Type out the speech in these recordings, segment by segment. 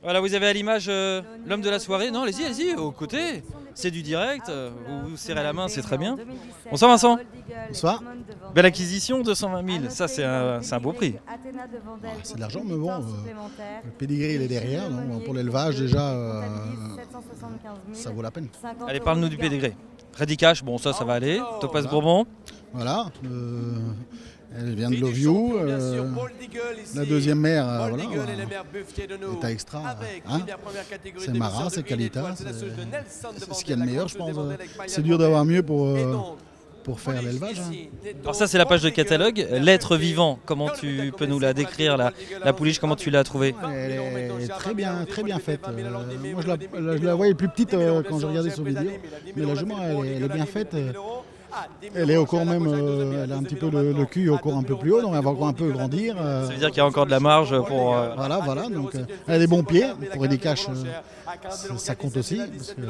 Voilà, vous avez à l'image l'homme de la soirée. Non, allez-y, allez-y, aux côtés. C'est du direct, vous vous serrez la main, c'est très bien. Bonsoir Vincent. Bonsoir. Belle acquisition, 220 000, ça c'est un beau prix. C'est de l'argent, mais bon, le pédigré il est derrière, donc pour l'élevage déjà, ça vaut la peine. Allez, parle-nous du pédigré. Ready Cash, bon ça va aller. Topaz Bourbon. Voilà, elle vient de Love You, la deuxième mère, voilà, état extra, hein, c'est Mara, c'est Calita, c'est ce qu'il y a de meilleur je pense. C'est dur d'avoir mieux pour faire l'élevage. Hein. Alors ça c'est la page de catalogue, l'être vivant, comment tu peux nous la décrire, la pouliche, comment tu l'as trouvée? Elle est très bien faite. Moi je la voyais plus petite quand je regardais sur vidéo, mais la jument elle est bien faite. Elle est encore même, elle a un petit peu le cul encore un peu plus haut, donc elle va encore un peu grandir. Ça veut dire qu'il y a encore de la marge pour... Voilà, donc elle a des bons pieds, pour Ready Cash, ça compte aussi, parce que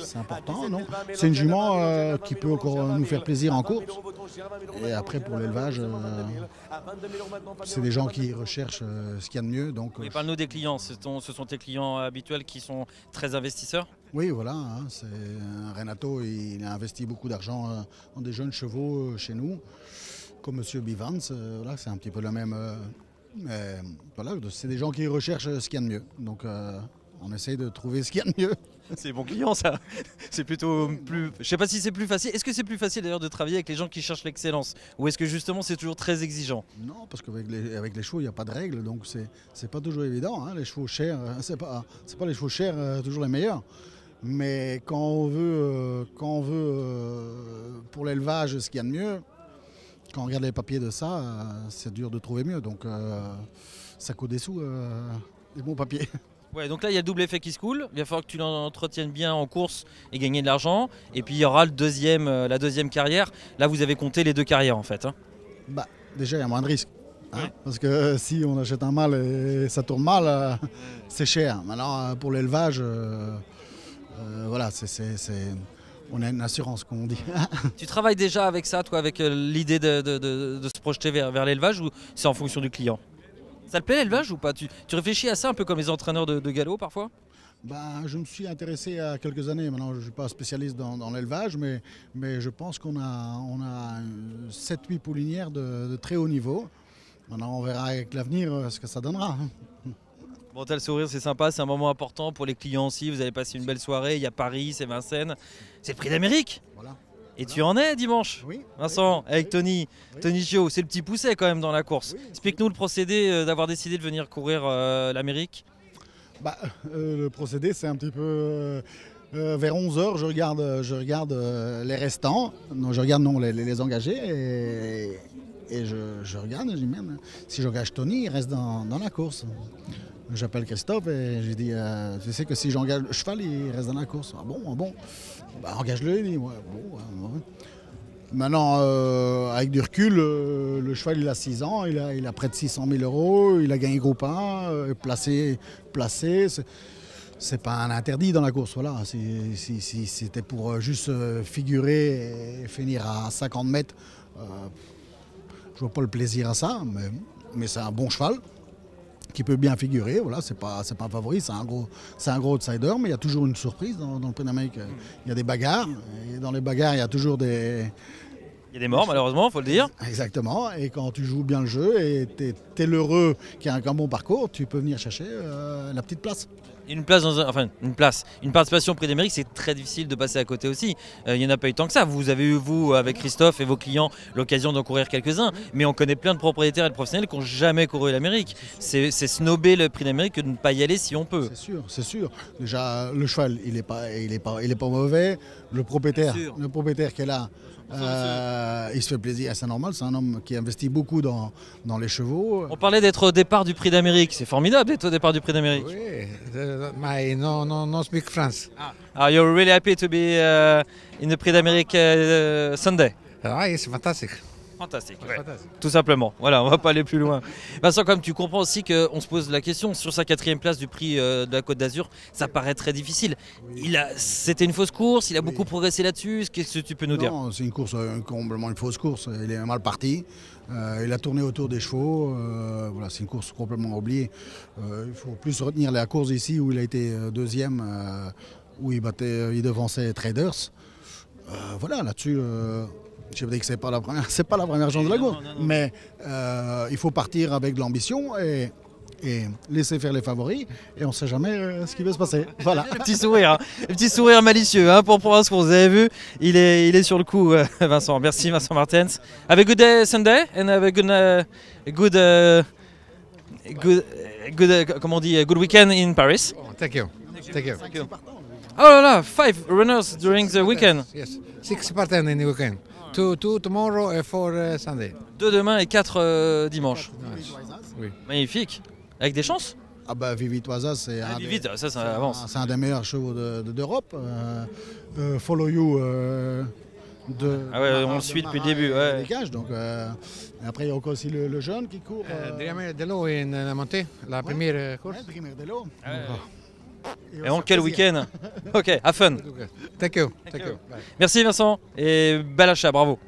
c'est important, non? C'est une jument qui peut encore nous faire plaisir en course, et après pour l'élevage, c'est des gens qui recherchent ce qu'il y a de mieux. Donc, parle-nous des clients, ce sont tes clients habituels qui sont très investisseurs? Oui, voilà, hein, Renato, il a investi beaucoup d'argent dans des jeunes chevaux chez nous, comme Monsieur Bivans, voilà, c'est un petit peu le même. Voilà, c'est des gens qui recherchent ce qu'il y a de mieux. Donc on essaye de trouver ce qu'il y a de mieux. C'est bon client ça. C'est plutôt plus... Je sais pas si c'est plus facile. Est-ce que c'est plus facile d'ailleurs de travailler avec les gens qui cherchent l'excellence? Ou est-ce que justement c'est toujours très exigeant? Non, parce qu'avec les chevaux, il n'y a pas de règles, donc c'est pas toujours évident. Hein. Les chevaux chers, c'est pas les chevaux chers toujours les meilleurs. Mais quand on veut pour l'élevage ce qu'il y a de mieux, quand on regarde les papiers de ça, c'est dur de trouver mieux. Donc ça coûte des sous, des bons papiers. Ouais, donc là il y a le double effet qui se coule. Il va falloir que tu l'entretiennes bien en course et gagner de l'argent. Et puis il y aura la deuxième carrière. Là vous avez compté les deux carrières en fait. Hein. Bah, déjà il y a moins de risques. Hein, ouais. Parce que si on achète un mâle et ça tourne mal, c'est cher. Maintenant pour l'élevage... voilà, on a une assurance, comme on dit. Tu travailles déjà avec ça, toi, avec l'idée de se projeter vers l'élevage, ou c'est en fonction du client? Ça te plaît l'élevage ou pas? Tu réfléchis à ça un peu comme les entraîneurs de galop parfois? Je me suis intéressé il y a quelques années. Maintenant, je ne suis pas spécialiste dans l'élevage, mais je pense qu'on a 7-8 poulinières de très haut niveau. Maintenant, on verra avec l'avenir ce que ça donnera. Bon, t'as le sourire, c'est sympa, c'est un moment important pour les clients aussi. Vous avez passé une belle soirée, il y a Paris, c'est Vincennes. C'est le prix d'Amérique. Voilà. Et tu en es dimanche, oui, Vincent, oui. Avec Tony Gio. C'est le petit pousset quand même dans la course. Oui. Explique-nous le procédé d'avoir décidé de venir courir l'Amérique. Le procédé, c'est un petit peu... vers 11h, je regarde les restants. Non, je regarde les engagés et je regarde et je dis même, si j'engage Tony, il reste dans la course. J'appelle Christophe et je lui dis, tu sais que si j'engage le cheval, il reste dans la course. Ah bon, engage-le. Il dit, ouais, bon. Maintenant, avec du recul, le cheval, il a 6 ans, il a près de 600 000 €, il a gagné groupe 1, placé. C'est pas un interdit dans la course, voilà. Si c'était pour juste figurer et finir à 50 mètres, je vois pas le plaisir à ça, mais c'est un bon cheval qui peut bien figurer, voilà, c'est pas un favori, c'est un gros outsider, mais il y a toujours une surprise dans le Prix d'Amérique. Il y a des bagarres, et dans les bagarres, il y a toujours des... Il y a des morts, malheureusement, il faut le dire. Exactement, et quand tu joues bien le jeu et tu es l'heureux qui a un bon parcours, tu peux venir chercher la petite place. Une participation au Prix d'Amérique, c'est très difficile de passer à côté aussi. Il n'y en a pas eu tant que ça. Vous avez eu, vous, avec Christophe et vos clients, l'occasion d'en courir quelques-uns. Mais on connaît plein de propriétaires et de professionnels qui n'ont jamais couru l'Amérique. C'est snobber le Prix d'Amérique que de ne pas y aller si on peut. C'est sûr. Déjà, le cheval, il est pas mauvais. Le propriétaire qui est là, il se fait plaisir, c'est normal. C'est un homme qui investit beaucoup dans les chevaux. On parlait d'être au départ du Prix d'Amérique. C'est formidable d'être au départ du Prix d'Amérique. Oui. No speak France. You're really happy to be in the Prix d'Amérique Sunday. C'est fantastique. Fantastique, ouais. Tout simplement. Voilà, on va pas aller plus loin. Vincent, comme tu comprends aussi qu'on se pose la question sur sa 4e place du prix de la Côte d'Azur, ça paraît très difficile. C'était une fausse course, il a beaucoup progressé là-dessus. Qu'est-ce que tu peux nous dire? Non, c'est une course complètement une fausse course. Il est mal parti. Il a tourné autour des chevaux. Voilà, c'est une course complètement oubliée. Il faut plus retenir la course ici où il a été deuxième, où il devançait Traders. Voilà, là-dessus, je veux dire que c'est pas la première chance de la course, mais il faut partir avec de l'ambition et laisser faire les favoris, et on ne sait jamais ce qui va se passer. Voilà. Le petit sourire malicieux hein, pour ce qu'on vous avez vu. Il est sur le coup, Vincent. Merci, Vincent Martens. Have a good day Sunday and have a comment on dit, good weekend in Paris. Oh, thank you. Thank you. Oh là là, 5 runners during the weekend. Yes. 6 Spartans in the weekend. Two tomorrow and 4 Sunday. 2 demain et 4 dimanche. Nice. Oui. Magnifique. Avec des chances. Ah bah Vivitoisa, c'est Vite, ça avance. c'est un des meilleurs chevaux d'Europe. Follow You Ah ouais, on le suit depuis le début. Ouais. des cages, donc, après, il y a encore aussi le jeune qui court. Driamer Delo in la montée, la première course. Driamer Delo. Et en quel week-end. Ok, have fun. Thank you. Thank you. Bye. Merci Vincent et bel achat, bravo.